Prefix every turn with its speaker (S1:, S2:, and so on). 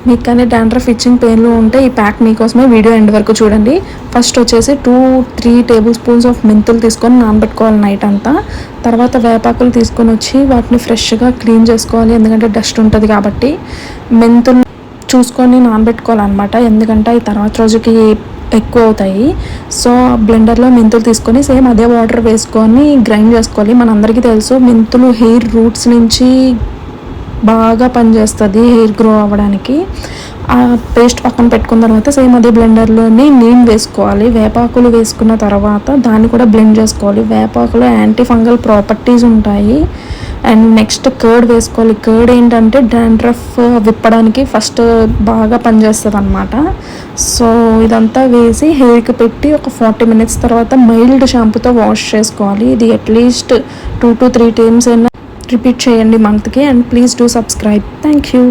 S1: మీకు కానీ dandruff itching పెయిన్లు ఉంటే ఈ ప్యాక్ మీకోసమే, వీడియో ఎండ్ వరకు చూడండి. ఫస్ట్ వచ్చేసి 2-3 టేబుల్ స్పూన్స్ ఆఫ్ మెంతులు తీసుకొని నానబెట్టుకోవాలి నైట్ అంతా. తర్వాత వేపాకులు తీసుకొని వచ్చి వాటిని ఫ్రెష్గా క్లీన్ చేసుకోవాలి, ఎందుకంటే డస్ట్ ఉంటుంది కాబట్టి. మెంతులు చూసుకొని నానబెట్టుకోవాలన్నమాట, ఎందుకంటే ఈ తర్వాత రోజుకి ఎక్కువ అవుతాయి. సో బ్లెండర్లో మెంతులు తీసుకొని సేమ్ అదే వాటర్ వేసుకొని గ్రైండ్ చేసుకోవాలి. మనందరికీ తెలుసు మెంతులు హెయిర్ రూట్స్ నుంచి బాగా పనిచేస్తుంది హెయిర్ గ్రో అవ్వడానికి. ఆ పేస్ట్ పక్కన పెట్టుకున్న తర్వాత సేమ్ అదే బ్లెండర్లోని నీమ్ వేసుకోవాలి. వేపాకులు వేసుకున్న తర్వాత దాన్ని కూడా బ్లెండ్ చేసుకోవాలి. వేపాకులో యాంటీ ఫంగల్ ప్రాపర్టీస్ ఉంటాయి. అండ్ నెక్స్ట్ కర్డ్ వేసుకోవాలి. కర్డ్ ఏంటంటే డాండ్రఫ్ విప్పడానికి ఫస్ట్ బాగా పనిచేస్తుంది అనమాట. సో ఇదంతా వేసి హెయిర్కి పెట్టి ఒక 40 minutes తర్వాత మైల్డ్ షాంపూతో వాష్ చేసుకోవాలి. ఇది అట్లీస్ట్ 2 to 3 times అయినా రిపీట్ చేయండి మంత్కి. And please do subscribe. Thank you.